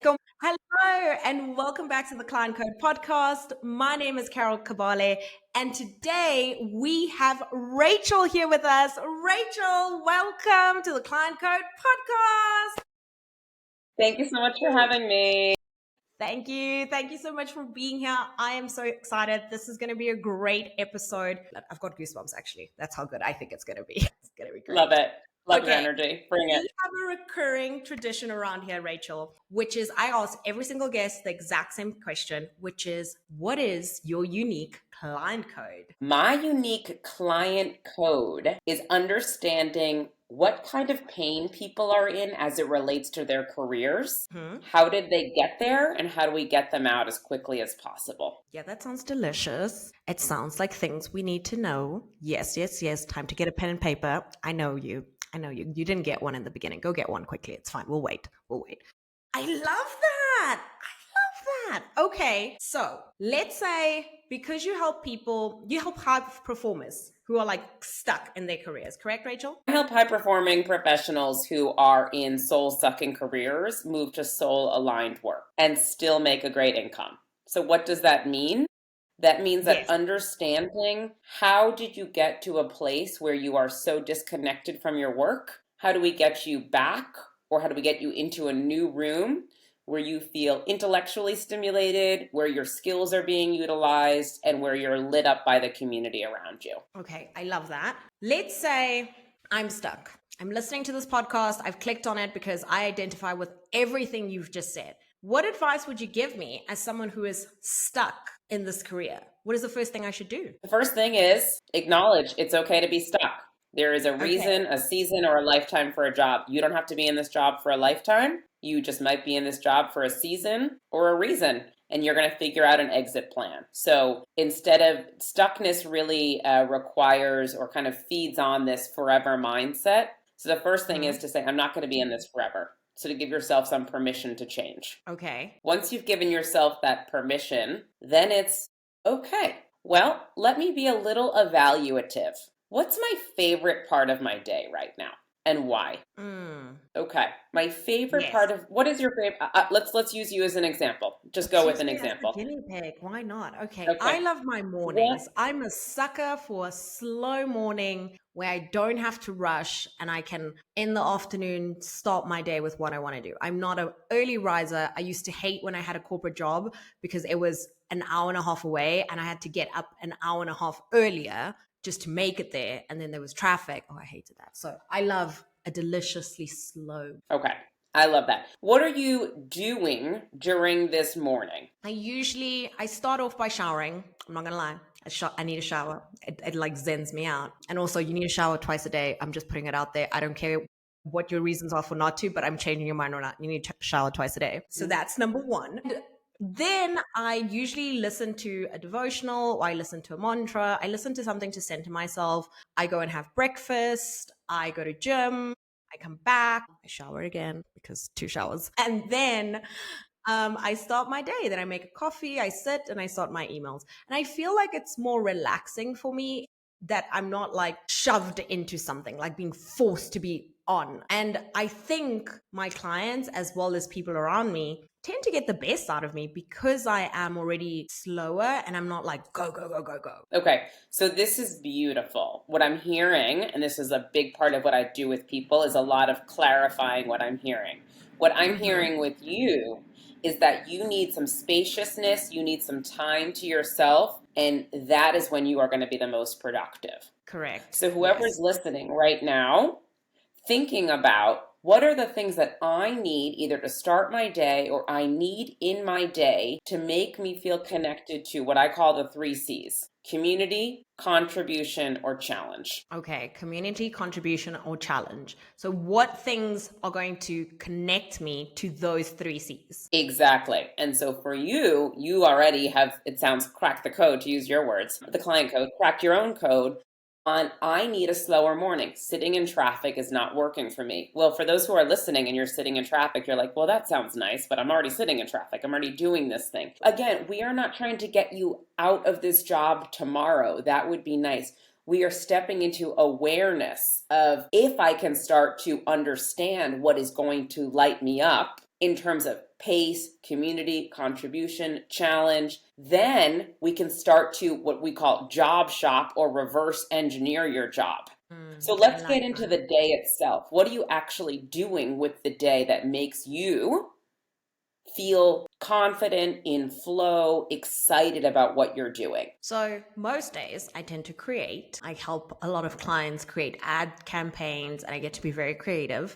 Hello, and welcome back to the Client Code podcast. My name is Carol Kabale, and today we have Rachel here with us. Rachel, welcome to the Client Code podcast. Thank you so much for having me. Thank you. Thank you so much for being here. I am so excited. This is going to be a great episode. I've got goosebumps, actually. That's how good I think it's going to be. It's going to be great. Love it. Love your Okay. energy. Bring We it. have a recurring tradition around here, Rachel, which is I ask every single guest the exact same question, which is, what is your unique client code? My unique client code is understanding what kind of pain people are in as it relates to their careers. How did they get there, and how do we get them out as quickly as possible? Yeah, that sounds delicious. It sounds like things we need to know. Yes, yes, yes. Time to get a pen and paper. I know you. You didn't get one in the beginning. Go get one quickly. It's fine. We'll wait. I love that. Okay, so let's say because you help people, you help high performers who are like stuck in their careers, correct, Rachel? I help high performing professionals who are in soul sucking careers move to soul aligned work and still make a great income. So, what does that mean? That means that Yes. understanding how did you get to a place where you are so disconnected from your work? How do we get you back? Or how do we get you into a new room where you feel intellectually stimulated, where your skills are being utilized, and where you're lit up by the community around you? Okay, I love that. Let's say I'm stuck. I'm listening to this podcast. I've clicked on it because I identify with everything you've just said. What advice would you give me as someone who is stuck in this career? What is the first thing I should do? The first thing is acknowledge it's okay to be stuck. There is a reason, a season, or a lifetime for a job. You don't have to be in this job for a lifetime. You just might be in this job for a season or a reason, and you're going to figure out an exit plan. So instead of stuckness really requires or kind of feeds on this forever mindset. So the first thing is to say, I'm not going to be in this forever. So to give yourself some permission to change. Okay. Once you've given yourself that permission, then it's okay. Well, let me be a little evaluative. What's my favorite part of my day right now, and why? Okay, my favorite part of what is your favorite? Let's use you as an example. Just go with an example. Guinea pig. Why not? Okay. Okay. I love my mornings. I'm a sucker for a slow morning where I don't have to rush and I can, in the afternoon, start my day with what I want to do. I'm not an early riser. I used to hate when I had a corporate job because it was an hour and a half away and I had to get up an hour and a half earlier just to make it there. And then there was traffic. Oh, I hated that. So I love a deliciously slow. Okay. I love that. What are you doing during this morning? I start off by showering. I'm not going to lie. I need a shower. It like zens me out. And also you need a shower twice a day. I'm just putting it out there. I don't care what your reasons are for not to, but I'm changing your mind or not. You need to shower twice a day. So that's number one. Then I usually listen to a devotional, or I listen to a mantra. I listen to something to center myself. I go and have breakfast. I go to gym. I come back. I shower again because 2 showers. And then I start my day. Then I make a coffee. I sit and I start my emails. And I feel like it's more relaxing for me that I'm not like shoved into something, like being forced to be on. And I think my clients, as well as people around me, tend to get the best out of me because I am already slower and I'm not like go, go, go, go, go. Okay, so this is beautiful. What I'm hearing, and this is a big part of what I do with people, is a lot of clarifying what I'm hearing. What I'm hearing with you is that you need some spaciousness, you need some time to yourself, and that is when you are going to be the most productive. Correct. So whoever's listening right now, thinking about what are the things that I need either to start my day or I need in my day to make me feel connected to what I call the 3 C's: community, contribution, or challenge. Okay, community, contribution, or challenge. So what things are going to connect me to those 3 C's? Exactly. And so for you, you already have, it sounds, cracked the code, to use your words, the client code, cracked your own code on I need a slower morning. Sitting in traffic is not working for me. Well, for those who are listening and you're sitting in traffic, you're like, well, that sounds nice, but I'm already sitting in traffic. I'm already doing this thing. Again, we are not trying to get you out of this job tomorrow. That would be nice. We are stepping into awareness of if I can start to understand what is going to light me up, in terms of pace, community, contribution, challenge, then we can start to what we call job shop or reverse engineer your job. So let's get into the day itself. What are you actually doing with the day that makes you feel confident, in flow, excited about what you're doing? So most days I tend to create. I help a lot of clients create ad campaigns and I get to be very creative.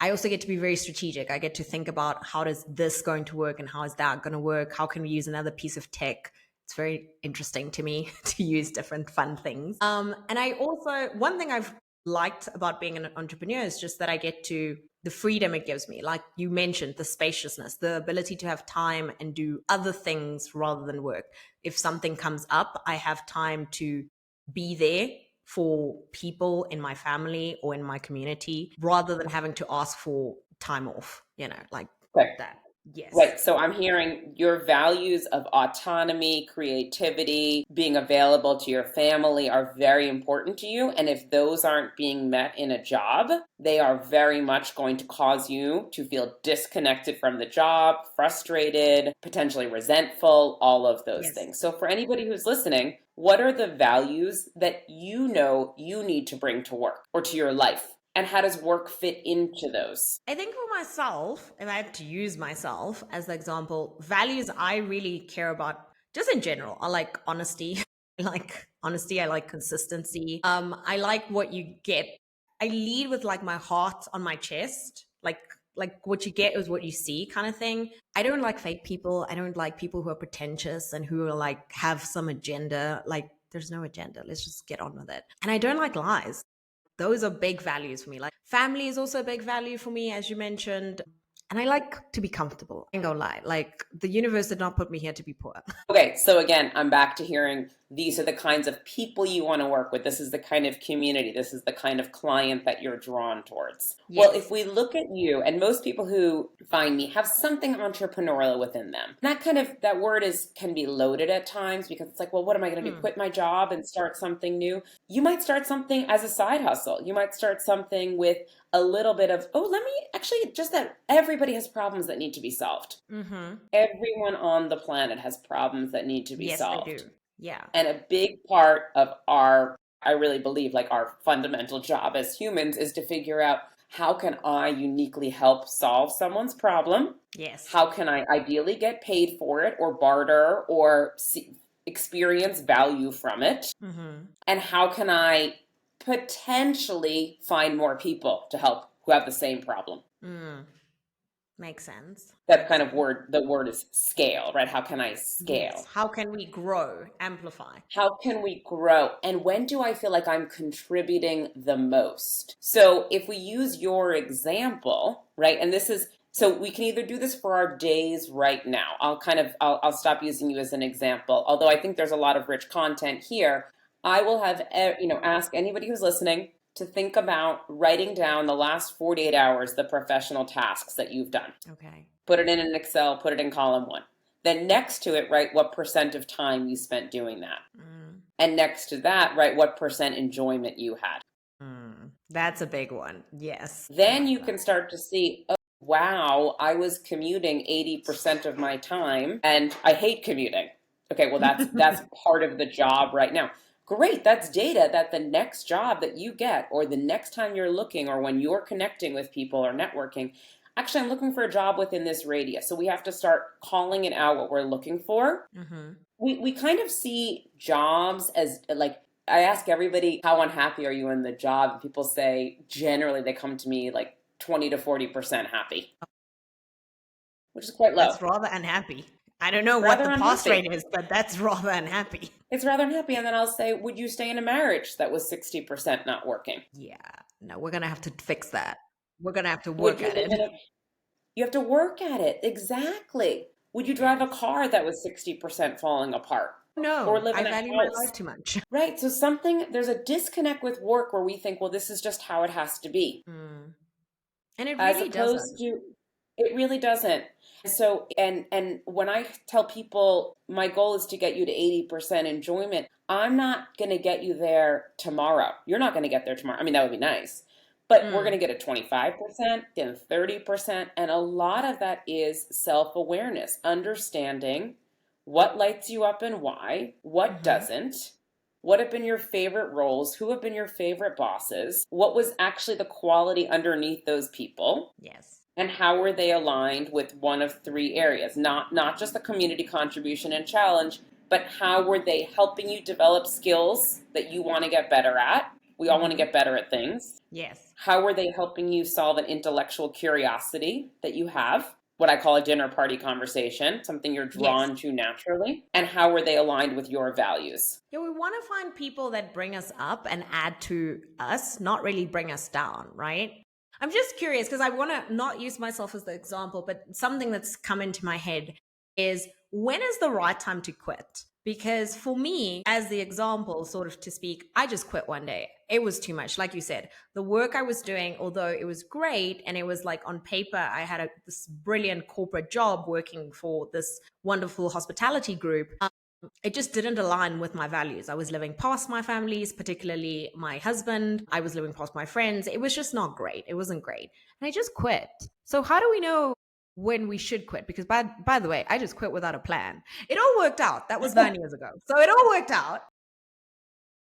I also get to be very strategic. I get to think about how does this going to work and how is that going to work? How can we use another piece of tech? It's very interesting to me to use different fun things. And I also, one thing I've liked about being an entrepreneur is just that I get to the freedom it gives me. Like you mentioned, the spaciousness, the ability to have time and do other things rather than work. If something comes up, I have time to be there for people in my family or in my community rather than having to ask for time off, like Okay. that. Yes. Right. So I'm hearing your values of autonomy, creativity, being available to your family are very important to you. And if those aren't being met in a job, they are very much going to cause you to feel disconnected from the job, frustrated, potentially resentful, all of those things. So for anybody who's listening, what are the values that you know you need to bring to work or to your life? And how does work fit into those? I think for myself, if I had to use myself as the example, values I really care about just in general are like honesty. I like honesty. I like consistency. I like what you get. I lead with like my heart on my chest. Like what you get is what you see kind of thing. I don't like fake people. I don't like people who are pretentious and who are like have some agenda. Like there's no agenda. Let's just get on with it. And I don't like lies. Those are big values for me. Like family is also a big value for me, as you mentioned. And I like to be comfortable. I ain't gonna lie. Like the universe did not put me here to be poor. Okay, so again, I'm back to hearing these are the kinds of people you want to work with. This is the kind of community. This is the kind of client that you're drawn towards. Yes. Well, if we look at you, and most people who find me have something entrepreneurial within them. That word can be loaded at times because it's like, well, what am I going to do? Quit my job and start something new? You might start something as a side hustle. You might start something with a little bit of, just that everybody has problems that need to be solved. Mm-hmm. Everyone on the planet has problems that need to be solved. Yes, they do. Yeah. And a big part of I really believe, like our fundamental job as humans is to figure out how can I uniquely help solve someone's problem? Yes. How can I ideally get paid for it or barter or experience value from it? Mm-hmm. And how can I potentially find more people to help who have the same problem? Makes sense. That kind of word, the word is scale, right? How can I scale? Yes. How can we grow, amplify? How can we grow? And when do I feel like I'm contributing the most? So if we use your example, right? And so we can either do this for our days right now. I'll stop using you as an example. Although I think there's a lot of rich content here. I will have, ask anybody who's listening to think about writing down the last 48 hours, the professional tasks that you've done. Okay. Put it in an Excel, put it in column 1. Then next to it, write what % of time you spent doing that. And next to that, write what % enjoyment you had. That's a big one. Yes. Then you can start to see, oh, wow, I was commuting 80% of my time and I hate commuting. Okay, well, that's part of the job right now. Great, that's data that the next job that you get or the next time you're looking or when you're connecting with people or networking, actually, I'm looking for a job within this radius. So we have to start calling it out what we're looking for. Mm-hmm. We kind of see jobs as like, I ask everybody, how unhappy are you in the job? And people say, generally, they come to me like 20 to 40% happy, which is quite low. That's rather unhappy. I don't know what the pass rate is, but that's rather unhappy. It's rather unhappy. And then I'll say, would you stay in a marriage that was 60% not working? Yeah, no, we're going to have to fix that. We're going to have to work at it. You have to work at it. Exactly. Would you drive a car that was 60% falling apart? No, or live in I value my life too much. Right. So there's a disconnect with work where we think, well, this is just how it has to be. And it really doesn't. It really doesn't. So, and when I tell people my goal is to get you to 80% enjoyment, I'm not going to get you there tomorrow. You're not going to get there tomorrow. I mean, that would be nice. But we're going to get a 25%, then 30%. And a lot of that is self-awareness, understanding what lights you up and why, what doesn't, what have been your favorite roles, who have been your favorite bosses, what was actually the quality underneath those people. Yes. And how were they aligned with one of three areas? Not just the community contribution and challenge, but how were they helping you develop skills that you want to get better at? We all want to get better at things. Yes. How were they helping you solve an intellectual curiosity that you have? What I call a dinner party conversation, something you're drawn to naturally. And how were they aligned with your values? Yeah, we want to find people that bring us up and add to us, not really bring us down, right? I'm just curious because I want to not use myself as the example, but something that's come into my head is, when is the right time to quit? Because for me, as the example, sort of to speak, I just quit one day. It was too much. Like you said, the work I was doing, although it was great and it was like on paper, I had this brilliant corporate job working for this wonderful hospitality group. It just didn't align with my values. I was living past my families, particularly my husband. I was living past my friends. It was just not great. It wasn't great. And I just quit. So how do we know when we should quit? Because by the way, I just quit without a plan. It all worked out. That was 9 years ago. So it all worked out.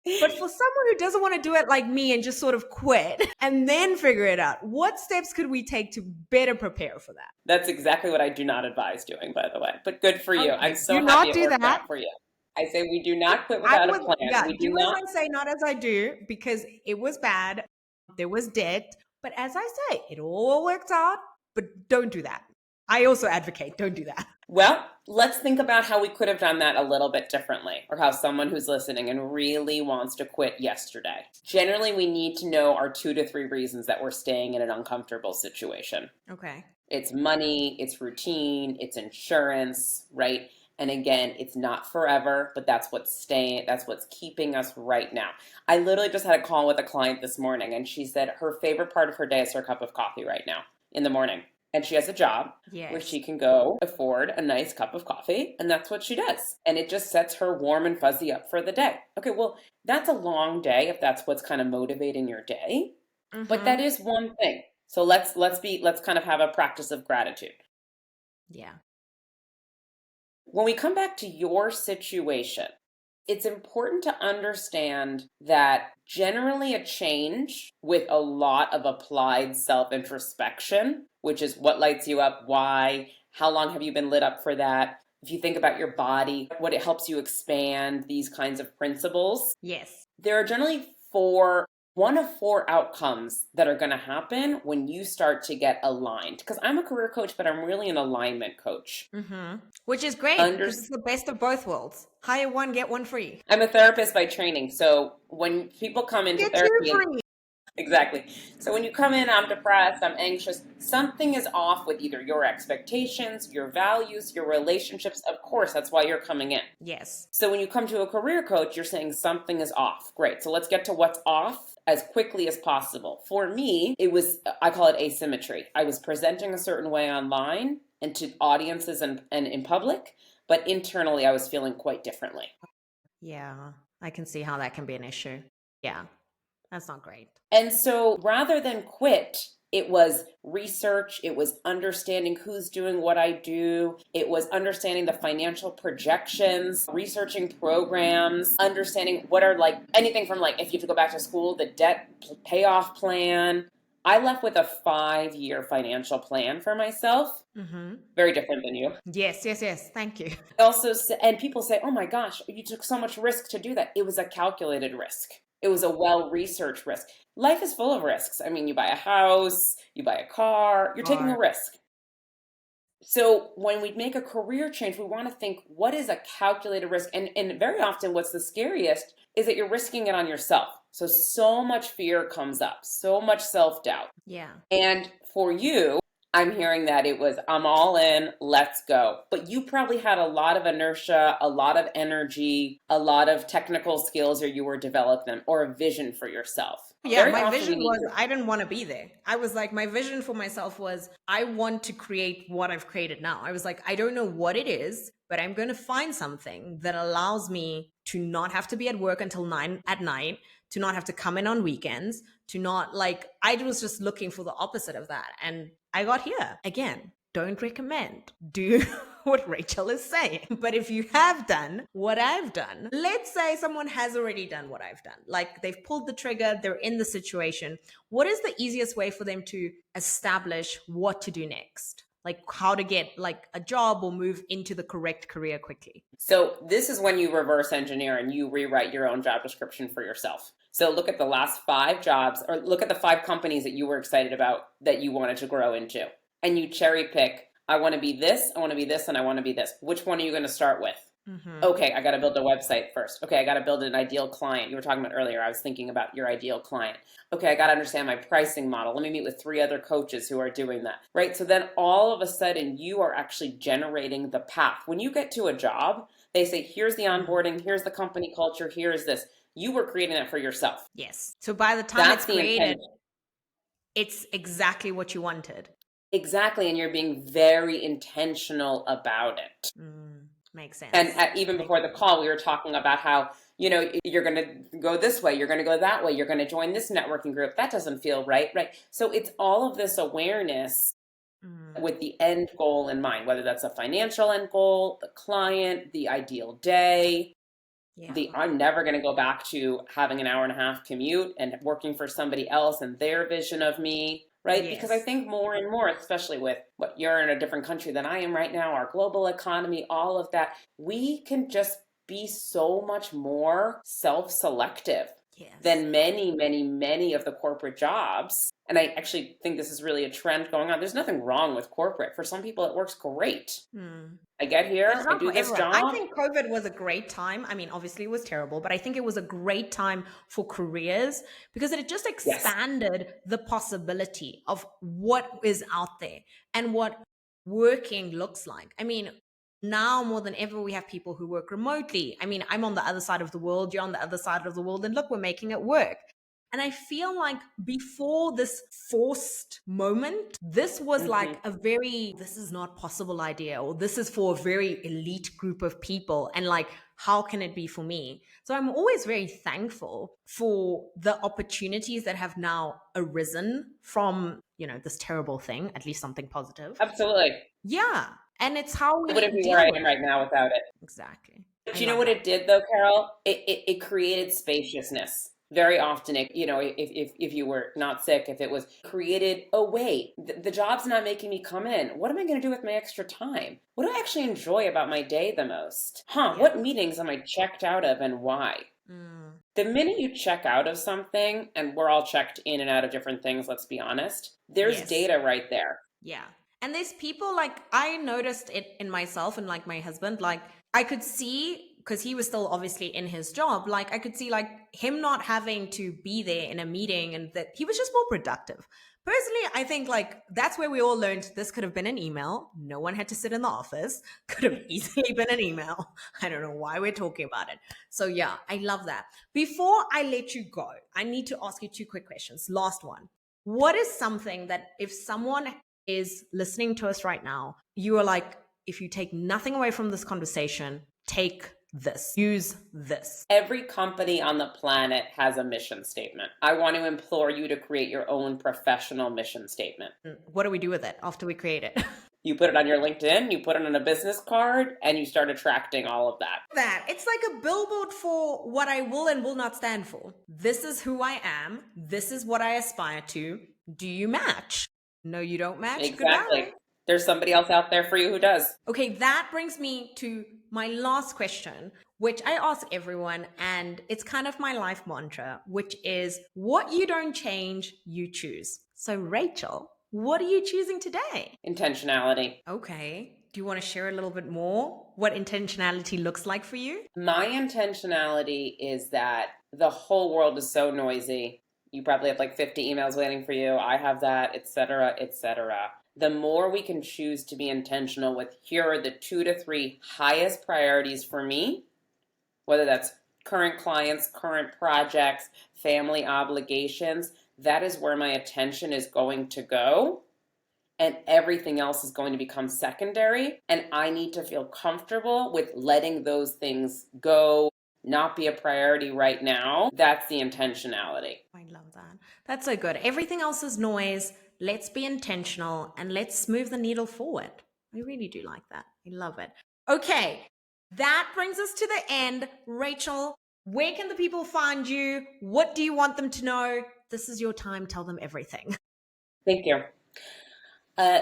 But for someone who doesn't want to do it like me and just sort of quit and then figure it out, what steps could we take to better prepare for that? That's exactly what I do not advise doing, by the way. But good for you. Okay. I'm so Do happy not it do worked that. out for you. I say we do not quit I without a would, plan. yeah, We do do as not. I say, not as I do, because it was bad. There was debt. But as I say, it all worked out. But don't do that. I also advocate, don't do that. Well, let's think about how we could have done that a little bit differently, or how someone who's listening and really wants to quit yesterday. Generally, we need to know our 2 to 3 reasons that we're staying in an uncomfortable situation. Okay. It's money, it's routine, it's insurance, right? And again, it's not forever, but that's what's keeping us right now. I literally just had a call with a client this morning, and she said her favorite part of her day is her cup of coffee right now in the morning. And she has a job where she can go afford a nice cup of coffee, and that's what she does. And it just sets her warm and fuzzy up for the day. Okay, well, that's a long day if that's what's kind of motivating your day. But that is one thing. So let's kind of have a practice of gratitude. Yeah. When we come back to your situation, it's important to understand that generally a change with a lot of applied self-introspection, which is what lights you up, why, how long have you been lit up for that? If you think about your body, what it helps you expand, these kinds of principles. Yes. There are generally one of four outcomes that are going to happen when you start to get aligned. Because I'm a career coach, but I'm really an alignment coach. Which is great because it's the best of both worlds. Hire one, get one free. I'm a therapist by training. So when people come into therapy, exactly. So when you come in, I'm depressed, I'm anxious, something is off with either your expectations, your values, your relationships. Of course, that's why you're coming in. Yes. So when you come to a career coach, you're saying something is off. Great. So let's get to what's off as quickly as possible. For me, I call it asymmetry. I was presenting a certain way online and to audiences and in public, but internally I was feeling quite differently. Yeah, I can see how that can be an issue. Yeah, that's not great. And so rather than quit, it was research, it was understanding who's doing what I do, it was understanding the financial projections, researching programs, understanding what are anything from if you have to go back to school, the debt payoff plan. I left with a 5-year financial plan for myself. Very different than you. Yes. Thank you. Also, and people say, oh my gosh, you took so much risk to do that. It was a calculated risk. It was a well-researched risk. Life is full of risks. I mean, you buy a house, you buy a car, you're taking a risk. So when we make a career change, we want to think, what is a calculated risk? And very often what's the scariest is that you're risking it on yourself. So much fear comes up, so much self-doubt. Yeah. And for you, I'm hearing that it was, I'm all in, let's go. But you probably had a lot of inertia, a lot of energy, a lot of technical skills, or you were developing them, or a vision for yourself. Yeah, Very my often we vision need was to. I didn't want to be there. I was like, my vision for myself was I want to create what I've created now. I was like, I don't know what it is, but I'm going to find something that allows me to not have to be at work until 9 at night, to not have to come in on weekends, to not like, I was just looking for the opposite of that. And I got here. Again, don't recommend. Do what Rachel is saying. But if you have done what I've done, let's say someone has already done what I've done, like they've pulled the trigger, they're in the situation. What is the easiest way for them to establish what to do next? Like how to get like a job or move into the correct career quickly? So this is when you reverse engineer and you rewrite your own job description for yourself. So look at the last 5 jobs, or look at the 5 companies that you were excited about that you wanted to grow into. And you cherry pick, I want to be this, I want to be this, and I want to be this. Which one are you going to start with? Mm-hmm. Okay, I got to build a website first. Okay, I got to build an ideal client. You were talking about earlier, I was thinking about your ideal client. Okay, I got to understand my pricing model. Let me meet with 3 other coaches who are doing that, right? So then all of a sudden you are actually generating the path. When you get to a job, they say, here's the onboarding, here's the company culture, here's this. You were creating that for yourself. Yes. So by the time it's That's the created, intention. it's exactly what you wanted. Exactly, and you're being very intentional about it. Makes And sense. even before the call, we were talking about how, you're going to go this way, you're going to go that way, you're going to join this networking group. That doesn't feel right, right? So it's all of this awareness with the end goal in mind, whether that's a financial end goal, the client, the ideal day. Yeah. I'm never going to go back to having an hour and a half commute and working for somebody else and their vision of me, right? Yes. Because I think more and more, especially with what you're in a different country than I am right now, our global economy, all of that, we can just be so much more self-selective Yes. than many, many, many of the corporate jobs. And I actually think this is really a trend going on. There's nothing wrong with corporate. For some people, it works great. I get here, It's I not do for this everyone. I job. think COVID was a great time. I mean, obviously it was terrible, but I think it was a great time for careers because it just Yes. expanded the possibility of what is out there and what working looks like. I mean, now more than ever, we have people who work remotely. I mean, I'm on the other side of the world, you're on the other side of the world, and look, we're making it work. And I feel like before this forced moment, this was like a very, this is not possible idea, or this is for a very elite group of people. And like, how can it be for me? So I'm always very thankful for the opportunities that have now arisen from, this terrible thing, at least something positive. Absolutely. Yeah. And it's how I we wouldn't be where deal I with am it. right now without it. Exactly. But I you know love what that. it did though, Carol? It created spaciousness. Very often, if you were not sick, if it was created, oh wait, the job's not making me come in. What am I going to do with my extra time? What do I actually enjoy about my day the most? Yeah. What meetings am I checked out of and why? The minute you check out of something, and we're all checked in and out of different things, let's be honest, there's Yes. data right there. Yeah. And there's people like I noticed it in myself and like my husband, like I could see because he was still obviously in his job, like I could see like him not having to be there in a meeting and that he was just more productive. Personally, I think like that's where we all learned this could have been an email. No one had to sit in the office. Could have easily been an email. I don't know why we're talking about it. So yeah, I love that. Before I let you go, I need to ask you 2 quick questions. Last one. What is something that if someone is listening to us right now, you are like, if you take nothing away from this conversation, take this, use this. Every company on the planet has a mission statement. I want to implore you to create your own professional mission statement. What do we do with it after we create it? You put it on your LinkedIn, you put it on a business card, and you start attracting all of that. It's like a billboard for what I will and will not stand for. This is who I am. This is what I aspire to. Do you match? No, you don't match. Exactly. Goodbye. There's somebody else out there for you who does. Okay, that brings me to my last question, which I ask everyone, and it's kind of my life mantra, which is what you don't change, you choose. So, Rachel, what are you choosing today? Intentionality. Okay. Do you want to share a little bit more what intentionality looks like for you? My intentionality is that the whole world is so noisy. You probably have like 50 emails waiting for you. I have that, etc., etc. The more we can choose to be intentional with here are the 2 to 3 highest priorities for me, whether that's current clients, current projects, family obligations, that is where my attention is going to go. And everything else is going to become secondary. And I need to feel comfortable with letting those things go, not be a priority right now. That's the intentionality. I love that. That's so good. Everything else is noise. Let's be intentional and let's move the needle forward. I really do like that. I love it. Okay, that brings us to the end. Rachel, where can the people find you? What do you want them to know? This is your time. Tell them everything. Thank you.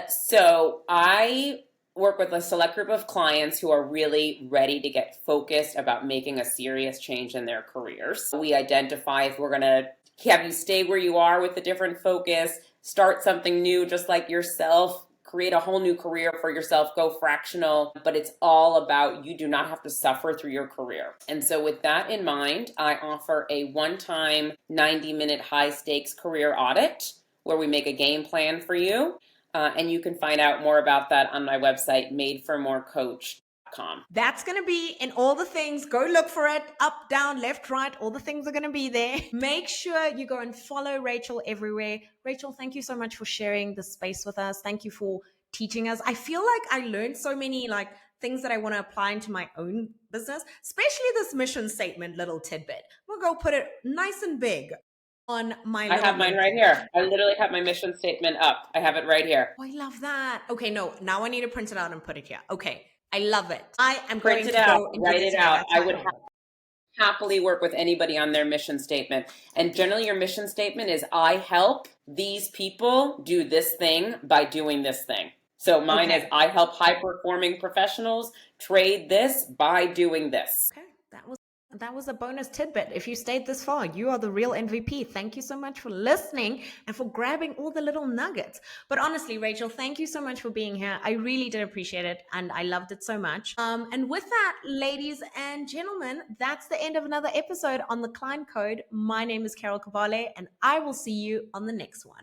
So I work with a select group of clients who are really ready to get focused about making a serious change in their careers. We identify if we're going to have you stay where you are with a different focus, start something new just like yourself, create a whole new career for yourself, go fractional, but it's all about you do not have to suffer through your career. And so with that in mind, I offer a one-time 90-minute high-stakes career audit where we make a game plan for you. And you can find out more about that on my website, madeformorecoach.com. That's going to be in all the things. Go look for it. Up, down, left, right. All the things are going to be there. Make sure you go and follow Rachel everywhere. Rachel, thank you so much for sharing the space with us. Thank you for teaching us. I feel like I learned so many things that I want to apply into my own business, especially this mission statement little tidbit. I'm going to go put it nice and big on my I have mine right here. I literally have my mission statement up. I have it right here. Oh, I love that. Okay, no, now I need to print it out and put it here. Okay, I love it. I am Print going it to out, go and write do this it today. out. That's I my would goal. happily work with anybody on their mission statement. And generally your mission statement is I help these people do this thing by doing this thing. So mine is I help high performing professionals trade this by doing this. Okay, that was a bonus tidbit. If you stayed this far, you are the real MVP. Thank you so much for listening and for grabbing all the little nuggets. But honestly, Rachel, thank you so much for being here. I really did appreciate it and I loved it so much. And with that, ladies and gentlemen, that's the end of another episode on the Client Code. My name is Carol Cavale and I will see you on the next one.